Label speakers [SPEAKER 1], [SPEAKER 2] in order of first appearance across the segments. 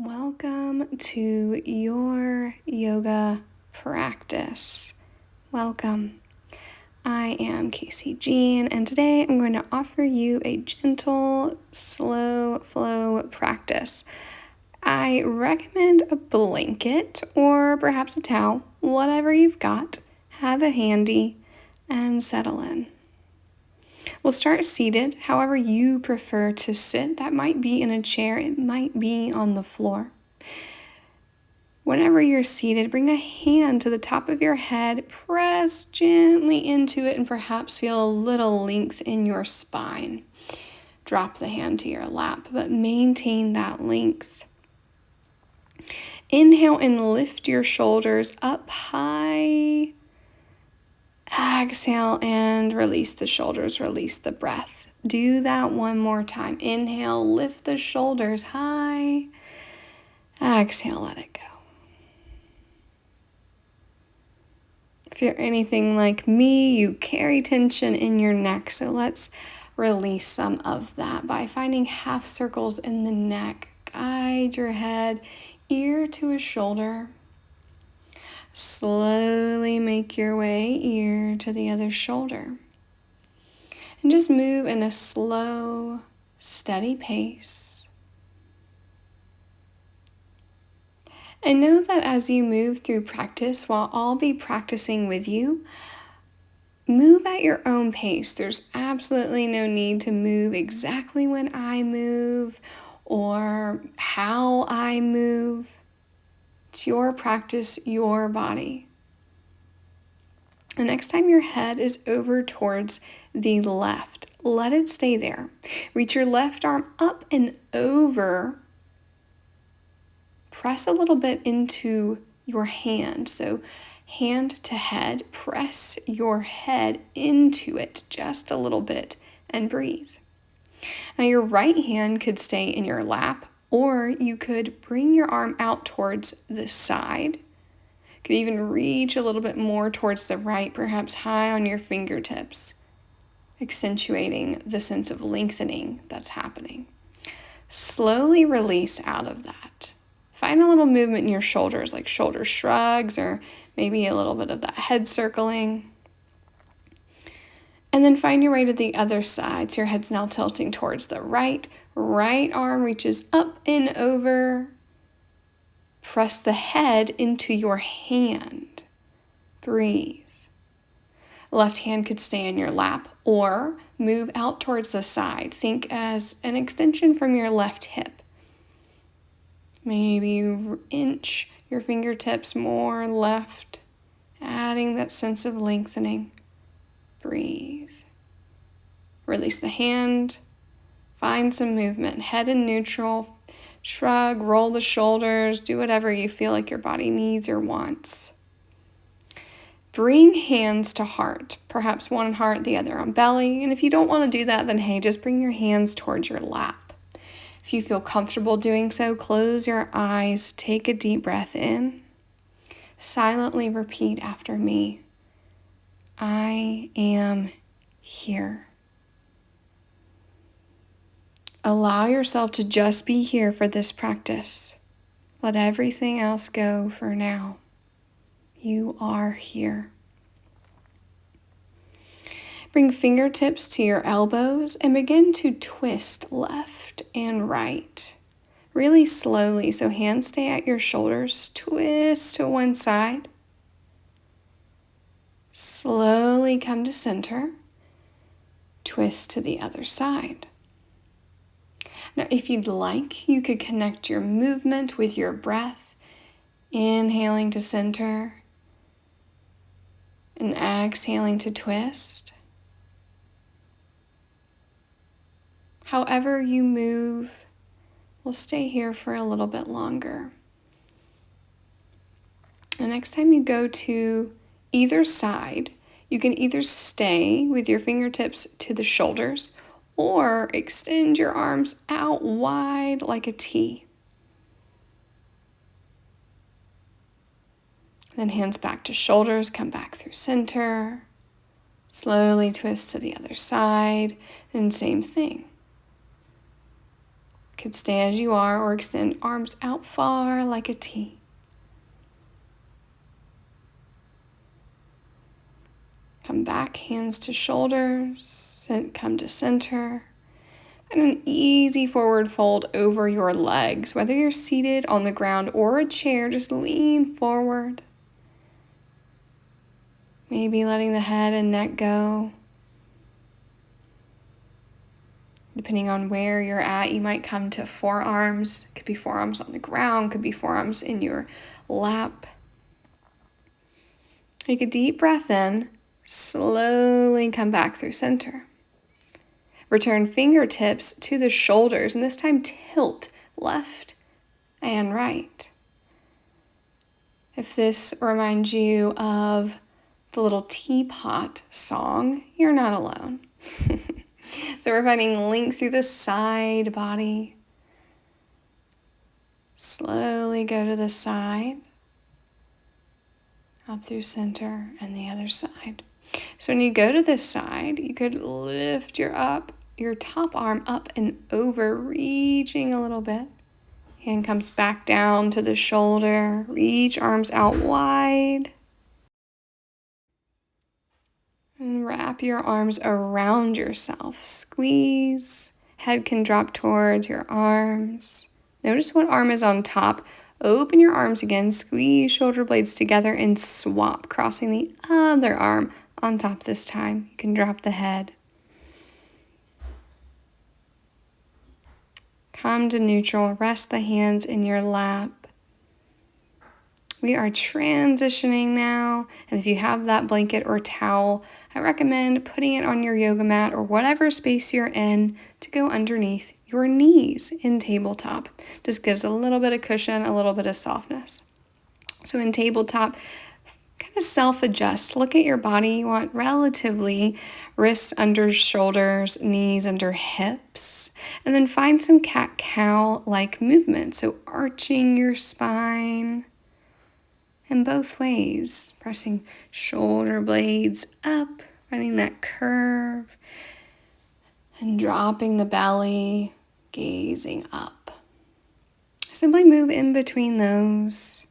[SPEAKER 1] Welcome to your yoga practice. Welcome. I am Casey Jean, and today I'm going to offer you a gentle, slow flow practice. I recommend a blanket or perhaps a towel, whatever you've got. Have it handy and settle in. We'll start seated, however you prefer to sit. That might be in a chair, it might be on the floor. Whenever you're seated, bring a hand to the top of your head, press gently into it, and perhaps feel a little length in your spine. Drop the hand to your lap, but maintain that length. Inhale and lift your shoulders up high. Exhale and release the shoulders, release the breath. Do that one more time. Inhale, lift the shoulders high. Exhale, let it go. If you're anything like me, you carry tension in your neck, so let's release some of that by finding half circles in the neck. Guide your head, ear to a shoulder. Slowly make your way ear to the other shoulder. And just move in a slow, steady pace. And know that as you move through practice, while I'll be practicing with you, move at your own pace. There's absolutely no need to move exactly when I move or how I move. It's your practice, your body. The next time your head is over towards the left, let it stay there. Reach your left arm up and over. Press a little bit into your hand. So hand to head, press your head into it just a little bit and breathe. Now your right hand could stay in your lap, or you could bring your arm out towards the side. You could even reach a little bit more towards the right, perhaps high on your fingertips, accentuating the sense of lengthening that's happening. Slowly release out of that. Find a little movement in your shoulders, like shoulder shrugs or maybe a little bit of that head circling. And then find your way to the other side. So your head's now tilting towards the right. Right arm reaches up and over. Press the head into your hand. Breathe. Left hand could stay in your lap or move out towards the side. Think as an extension from your left hip. Maybe inch your fingertips more left, adding that sense of lengthening. Breathe. Release the hand. Find some movement. Head in neutral. Shrug, roll the shoulders. Do whatever you feel like your body needs or wants. Bring hands to heart. Perhaps one on heart, the other on belly. And if you don't want to do that, then hey, just bring your hands towards your lap. If you feel comfortable doing so, close your eyes. Take a deep breath in. Silently repeat after me. I am here. Allow yourself to just be here for this practice. Let everything else go for now. You are here. Bring fingertips to your elbows and begin to twist left and right. Really slowly, so hands stay at your shoulders. Twist to one side. Slowly come to center. Twist to the other side. Now, if you'd like, you could connect your movement with your breath. Inhaling to center and exhaling to twist. However you move, we'll stay here for a little bit longer. The next time you go to either side, you can either stay with your fingertips to the shoulders or extend your arms out wide like a T. Then hands back to shoulders, come back through center. Slowly twist to the other side, and same thing. Could stay as you are or extend arms out far like a T. Come back, hands to shoulders, come to center. And an easy forward fold over your legs. Whether you're seated on the ground or a chair, just lean forward. Maybe letting the head and neck go. Depending on where you're at, you might come to forearms. Could be forearms on the ground, could be forearms in your lap. Take a deep breath in, slowly come back through center. Return fingertips to the shoulders, and this time tilt left and right. If this reminds you of the little teapot song, you're not alone. So we're finding length through the side body. Slowly go to the side, up through center, and the other side. So when you go to this side, you could lift your top arm up and over, reaching a little bit. Hand comes back down to the shoulder. Reach arms out wide. And wrap your arms around yourself. Squeeze. Head can drop towards your arms. Notice what arm is on top. Open your arms again. Squeeze shoulder blades together and swap, crossing the other arm on top this time. You can drop the head. Come to neutral. Rest the hands in your lap. We are transitioning now, and if you have that blanket or towel, I recommend putting it on your yoga mat or whatever space you're in to go underneath your knees in tabletop. Just gives a little bit of cushion, a little bit of softness. So in tabletop, kind of self-adjust. Look at your body. You want relatively wrists under shoulders, knees under hips, and then find some cat-cow-like movement. So arching your spine. In both ways, pressing shoulder blades up, finding that curve, and dropping the belly, gazing up. Simply move in between those.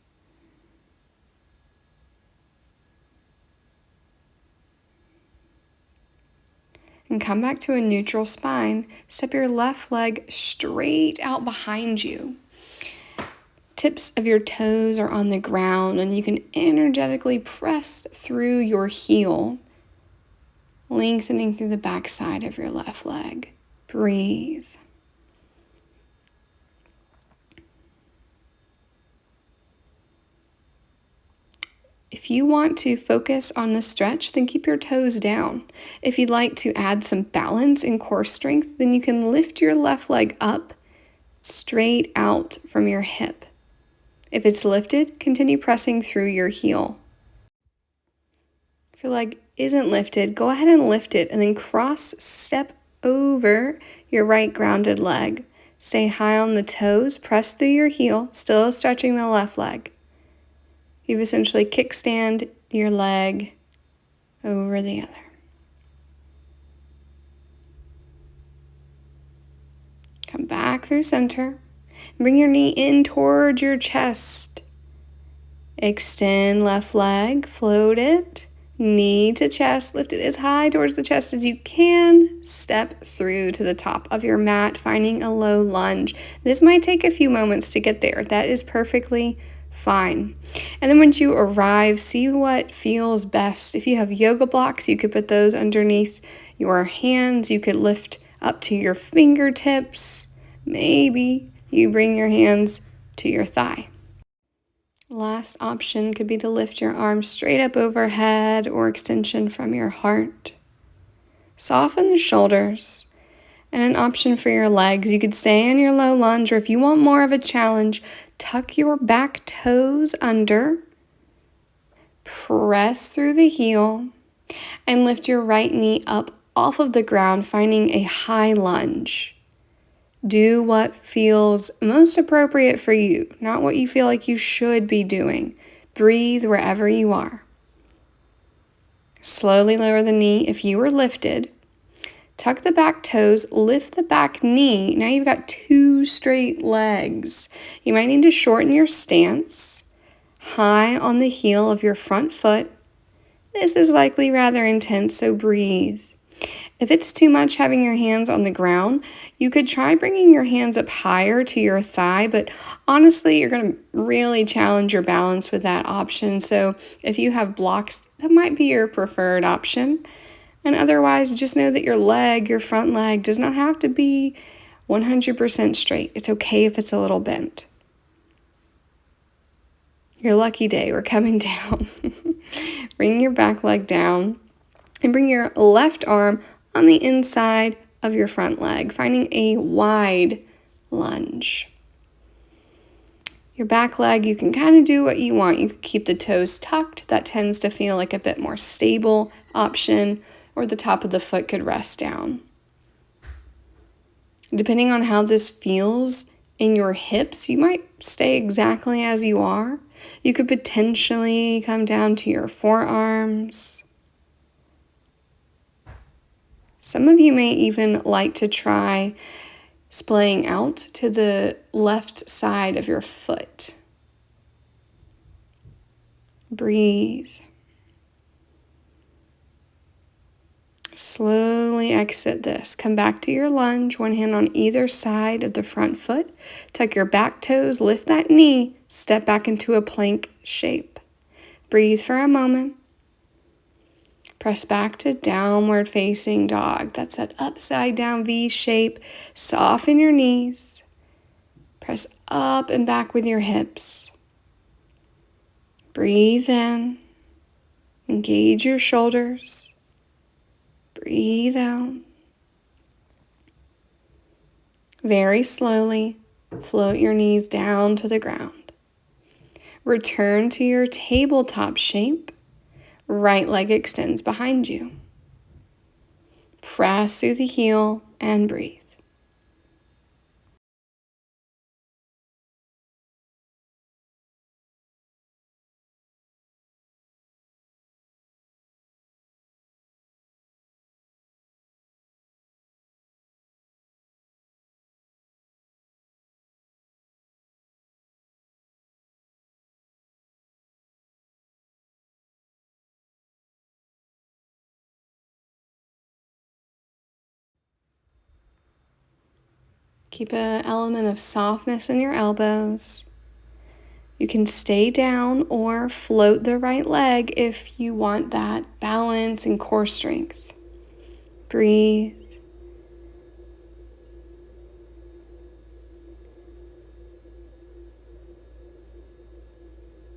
[SPEAKER 1] And come back to a neutral spine. Step your left leg straight out behind you. Tips of your toes are on the ground, and you can energetically press through your heel, lengthening through the back side of your left leg. Breathe. If you want to focus on the stretch, then keep your toes down. If you'd like to add some balance and core strength, then you can lift your left leg up straight out from your hip. If it's lifted, continue pressing through your heel. If your leg isn't lifted, go ahead and lift it and then cross step over your right grounded leg. Stay high on the toes, press through your heel, still stretching the left leg. You've essentially kickstand your leg over the other. Come back through center. Bring your knee in towards your chest. Extend left leg, float it, knee to chest, lift it as high towards the chest as you can. Step through to the top of your mat, finding a low lunge. This might take a few moments to get there. That is perfectly fine. And then once you arrive, see what feels best. If you have yoga blocks, you could put those underneath your hands. You could lift up to your fingertips. Maybe you bring your hands to your thigh. Last option could be to lift your arms straight up overhead or extension from your heart. Soften the shoulders. And an option for your legs, you could stay in your low lunge, or if you want more of a challenge, tuck your back toes under, press through the heel, and lift your right knee up off of the ground, finding a high lunge. Do what feels most appropriate for you, not what you feel like you should be doing. Breathe wherever you are. Slowly lower the knee if you were lifted. Tuck the back toes, lift the back knee. Now you've got 2 straight legs. You might need to shorten your stance. High on the heel of your front foot. This is likely rather intense, so breathe. If it's too much having your hands on the ground, you could try bringing your hands up higher to your thigh, but honestly, you're going to really challenge your balance with that option. So if you have blocks, that might be your preferred option. And otherwise, just know that your front leg, does not have to be 100% straight. It's okay if it's a little bent. Your lucky day, we're coming down. Bring your back leg down and bring your left arm on the inside of your front leg, finding a wide lunge. Your back leg, you can kind of do what you want. You can keep the toes tucked. That tends to feel like a bit more stable option, or the top of the foot could rest down. Depending on how this feels in your hips, you might stay exactly as you are. You could potentially come down to your forearms. Some of you may even like to try splaying out to the left side of your foot. Breathe. Slowly exit this. Come back to your lunge, one hand on either side of the front foot. Tuck your back toes, lift that knee, step back into a plank shape. Breathe for a moment. Press back to downward facing dog. That's that upside down V shape. Soften your knees. Press up and back with your hips. Breathe in. Engage your shoulders. Breathe out. Very slowly, float your knees down to the ground. Return to your tabletop shape. Right leg extends behind you. Press through the heel and breathe. Keep an element of softness in your elbows. You can stay down or float the right leg if you want that balance and core strength. Breathe.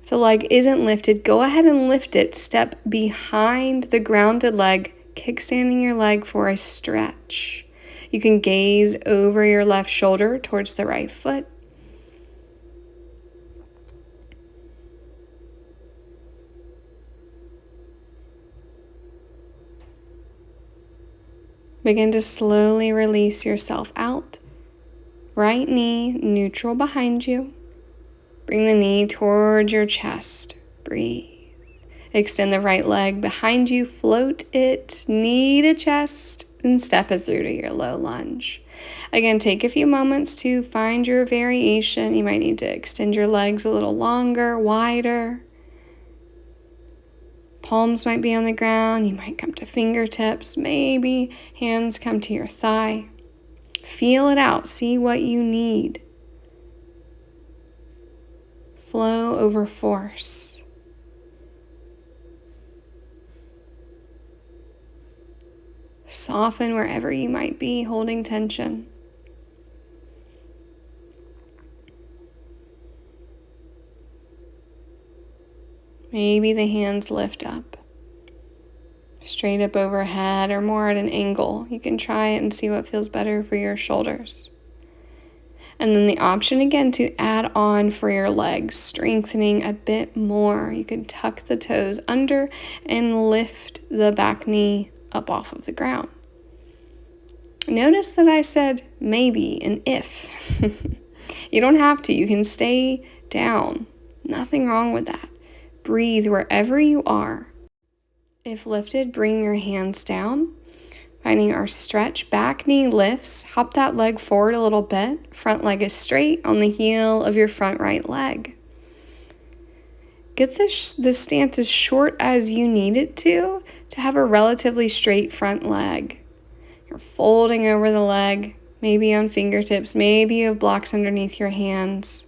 [SPEAKER 1] If the leg isn't lifted, go ahead and lift it. Step behind the grounded leg, kickstanding your leg for a stretch. You can gaze over your left shoulder towards the right foot. Begin to slowly release yourself out. Right knee neutral behind you. Bring the knee towards your chest. Breathe. Extend the right leg behind you. Float it, knee to chest, and step it through to your low lunge. Again, take a few moments to find your variation. You might need to extend your legs a little longer, wider. Palms might be on the ground. You might come to fingertips. Maybe hands come to your thigh. Feel it out. See what you need. Flow over force. Soften wherever you might be holding tension. Maybe the hands lift up, straight up overhead or more at an angle. You can try it and see what feels better for your shoulders. And then the option again to add on for your legs, strengthening a bit more. You can tuck the toes under and lift the back knee up off of the ground. Notice that I said maybe and if. You don't have to. You can stay down. Nothing wrong with that. Breathe wherever you are. If lifted, bring your hands down. Finding our stretch. Back knee lifts. Hop that leg forward a little bit. Front leg is straight on the heel of your front right leg. Get this stance as short as you need it to have a relatively straight front leg. You're folding over the leg, maybe on fingertips, maybe you have blocks underneath your hands.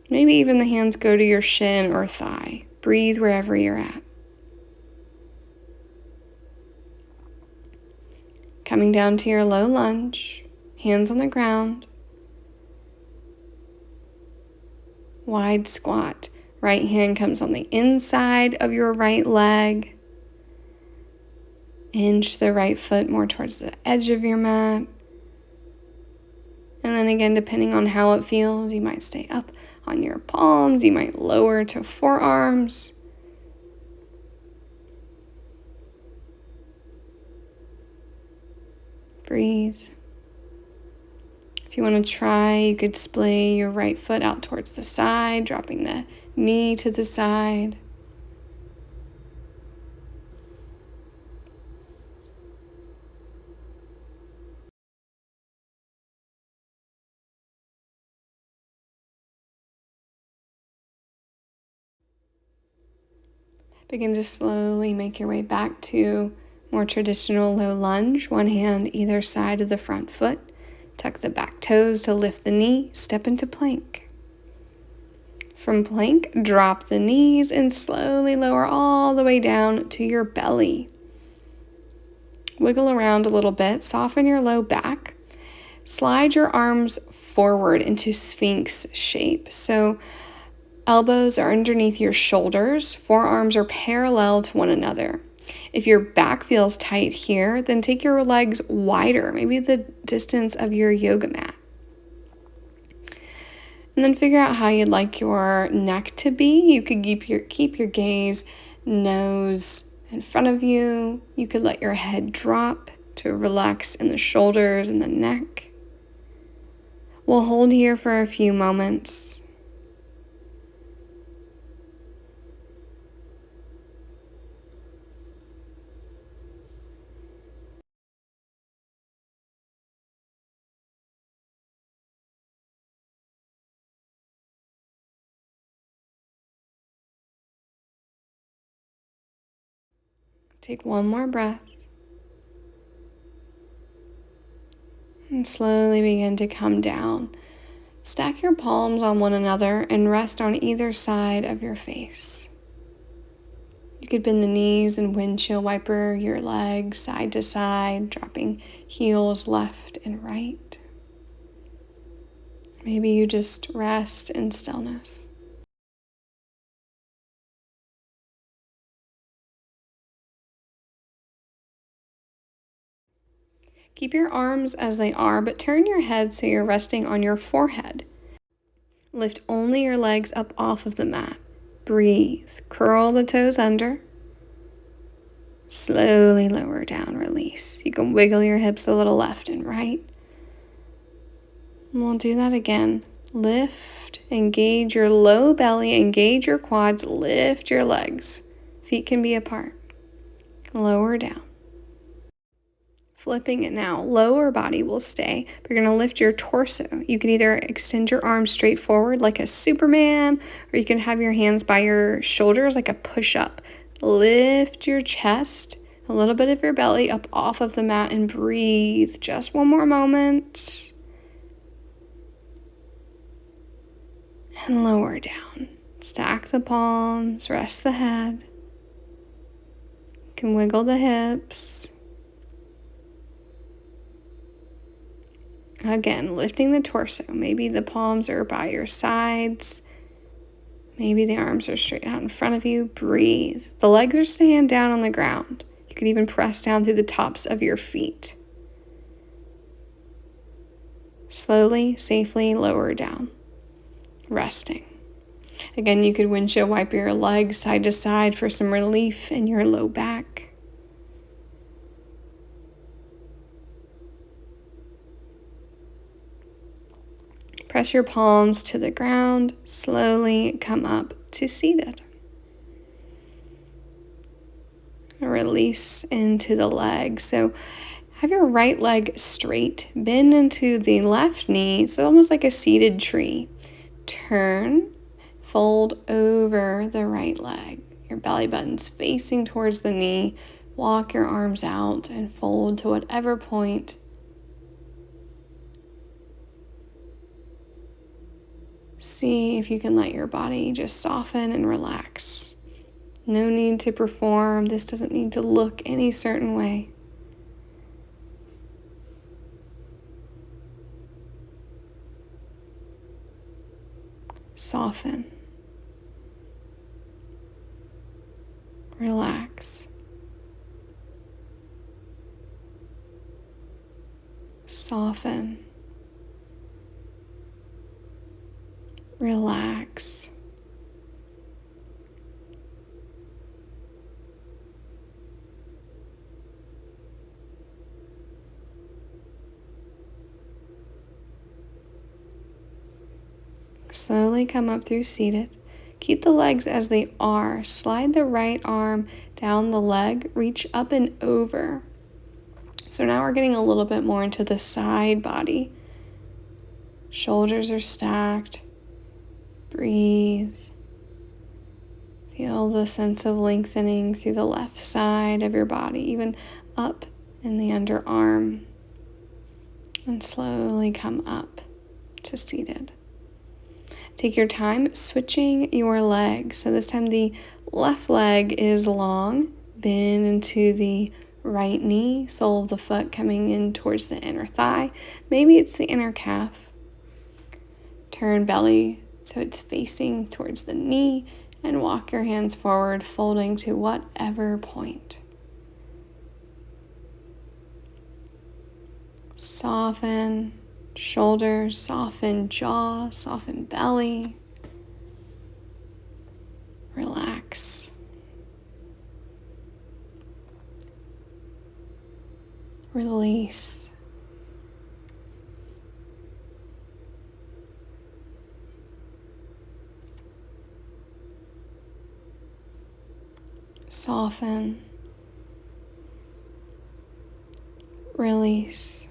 [SPEAKER 1] Maybe even the hands go to your shin or thigh. Breathe wherever you're at. Coming down to your low lunge, hands on the ground. Wide squat. Right hand comes on the inside of your right leg. Inch the right foot more towards the edge of your mat. And then again, depending on how it feels, you might stay up on your palms. You might lower to forearms. Breathe. If you want to try, you could splay your right foot out towards the side, dropping the knee to the side. Begin to slowly make your way back to more traditional low lunge. One hand either side of the front foot. Tuck the back toes to lift the knee. Step into plank. From plank, drop the knees and slowly lower all the way down to your belly. Wiggle around a little bit. Soften your low back. Slide your arms forward into Sphinx shape. So elbows are underneath your shoulders. Forearms are parallel to one another. If your back feels tight here, then take your legs wider, maybe the distance of your yoga mat. And then figure out how you'd like your neck to be. You could keep your gaze, nose in front of you. You could let your head drop to relax in the shoulders and the neck. We'll hold here for a few moments. Take one more breath. And slowly begin to come down. Stack your palms on one another and rest on either side of your face. You could bend the knees and windshield wiper your legs side to side, dropping heels left and right. Maybe you just rest in stillness. Keep your arms as they are, but turn your head so you're resting on your forehead. Lift only your legs up off of the mat. Breathe. Curl the toes under. Slowly lower down, release. You can wiggle your hips a little left and right. And we'll do that again. Lift, engage your low belly, engage your quads, lift your legs. Feet can be apart. Lower down. Flipping it now. Lower body will stay. But you're going to lift your torso. You can either extend your arms straight forward like a Superman, or you can have your hands by your shoulders like a push-up. Lift your chest, a little bit of your belly up off of the mat, and breathe. Just one more moment. And lower down. Stack the palms, rest the head. You can wiggle the hips. Again, lifting the torso. Maybe the palms are by your sides. Maybe the arms are straight out in front of you. Breathe. The legs are staying down on the ground. You can even press down through the tops of your feet. Slowly, safely lower down. Resting. Again, you could windshield wipe your legs side to side for some relief in your low back. Press your palms to the ground. Slowly come up to seated. Release into the leg. So have your right leg straight, bend into the left knee, so almost like a seated tree. Turn, fold over the right leg. Your belly button's facing towards the knee. Walk your arms out and fold to whatever point. See if you can let your body just soften and relax. No need to perform. This doesn't need to look any certain way. Soften. Relax. Soften. Relax. Slowly come up through seated. Keep the legs as they are. Slide the right arm down the leg. Reach up and over. So now we're getting a little bit more into the side body. Shoulders are stacked. Breathe. Feel the sense of lengthening through the left side of your body, even up in the underarm. And slowly come up to seated. Take your time switching your legs. So this time the left leg is long. Bend into the right knee, sole of the foot coming in towards the inner thigh. Maybe it's the inner calf. Turn belly so it's facing towards the knee and walk your hands forward, folding to whatever point. Soften shoulders, soften jaw, soften belly. Relax. Release. Soften. Release.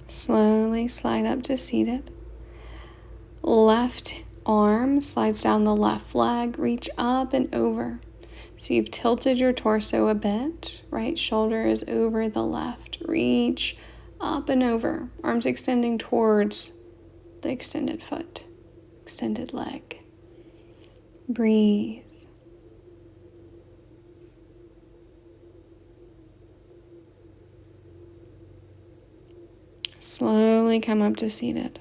[SPEAKER 1] Slowly slide up to seated. Left arm slides down the left leg. Reach up and over. So you've tilted your torso a bit. Right shoulder is over the left. Reach up and over. Arms extending towards the extended foot, extended leg. Breathe. Slowly come up to seated.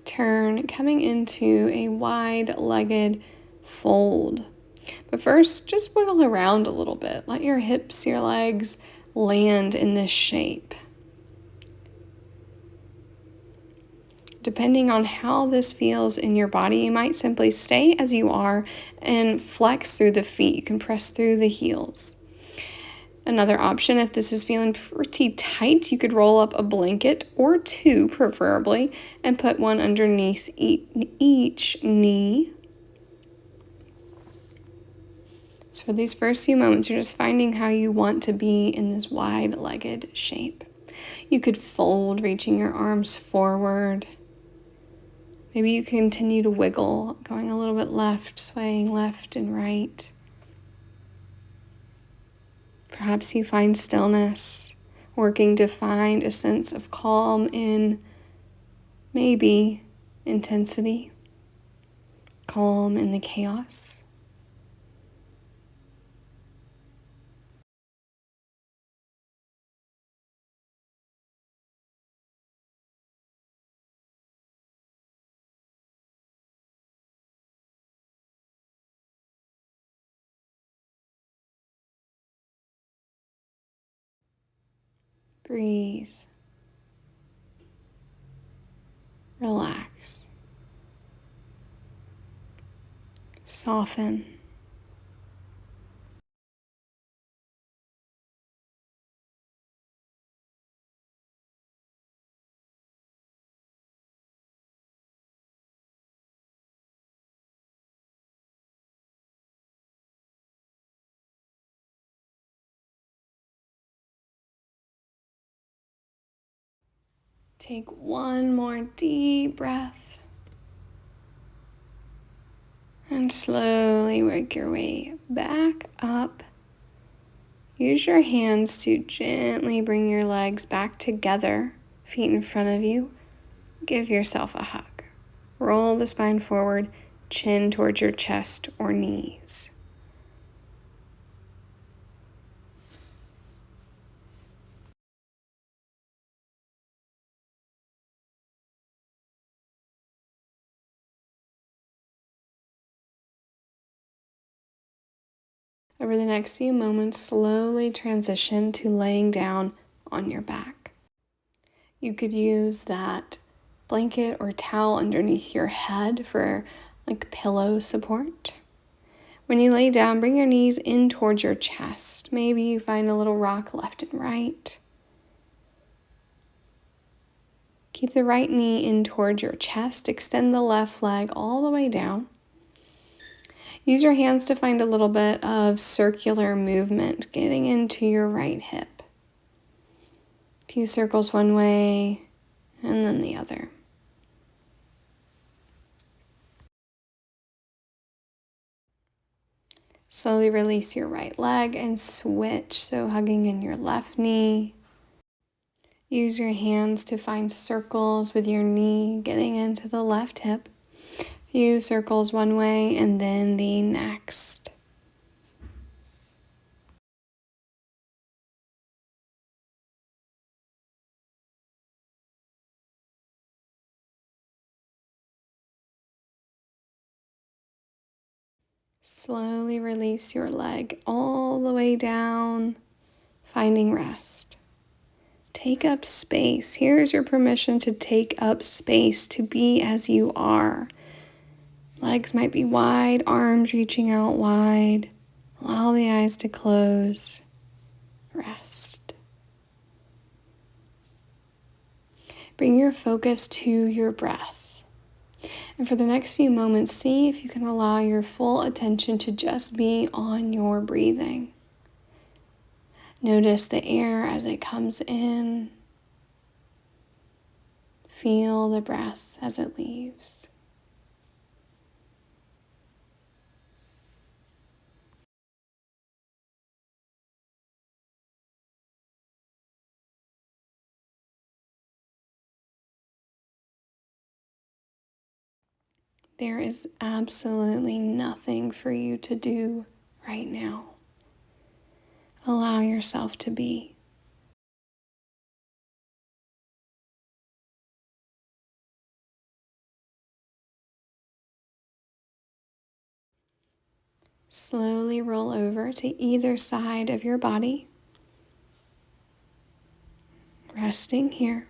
[SPEAKER 1] Turn, coming into a wide-legged fold. But first, just wiggle around a little bit. Let your hips, your legs land in this shape. Depending on how this feels in your body, you might simply stay as you are and flex through the feet. You can press through the heels. Another option, if this is feeling pretty tight, you could roll up a blanket or two, preferably, and put one underneath each knee. So for these first few moments, you're just finding how you want to be in this wide-legged shape. You could fold, reaching your arms forward. Maybe you continue to wiggle, going a little bit left, swaying left and right. Perhaps you find stillness, working to find a sense of calm in maybe intensity, calm in the chaos. Breathe. Relax. Soften. Take one more deep breath and slowly work your way back up. Use your hands to gently bring your legs back together, feet in front of you. Give yourself a hug. Roll the spine forward, chin towards your chest or knees. Over the next few moments, slowly transition to laying down on your back. You could use that blanket or towel underneath your head for like pillow support. When you lay down, bring your knees in towards your chest. Maybe you find a little rock left and right. Keep the right knee in towards your chest. Extend the left leg all the way down. Use your hands to find a little bit of circular movement, getting into your right hip. A few circles one way and then the other. Slowly release your right leg and switch, so hugging in your left knee. Use your hands to find circles with your knee, getting into the left hip. Few circles one way and then the next. Slowly release your leg all the way down, finding rest. Take up space. Here's your permission to take up space, to be as you are. Legs might be wide, arms reaching out wide. Allow the eyes to close. Rest. Bring your focus to your breath. And for the next few moments, see if you can allow your full attention to just be on your breathing. Notice the air as it comes in. Feel the breath as it leaves. There is absolutely nothing for you to do right now. Allow yourself to be. Slowly roll over to either side of your body, resting here.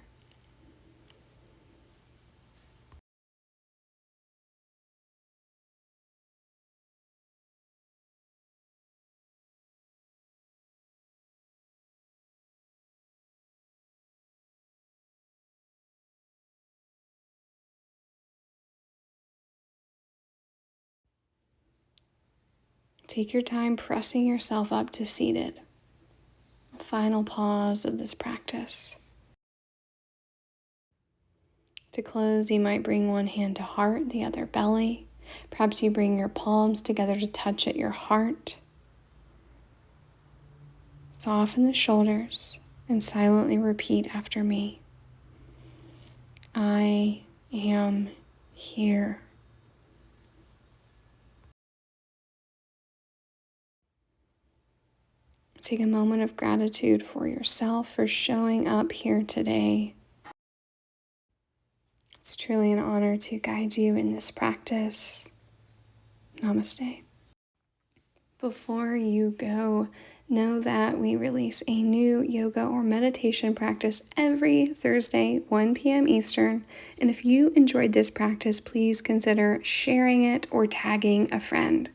[SPEAKER 1] Take your time pressing yourself up to seated. A final pause of this practice. To close, you might bring one hand to heart, the other belly. Perhaps you bring your palms together to touch at your heart. Soften the shoulders and silently repeat after me. I am here. Take a moment of gratitude for yourself for showing up here today. It's truly an honor to guide you in this practice. Namaste. Before you go, know that we release a new yoga or meditation practice every Thursday, 1 p.m. Eastern. And if you enjoyed this practice, please consider sharing it or tagging a friend.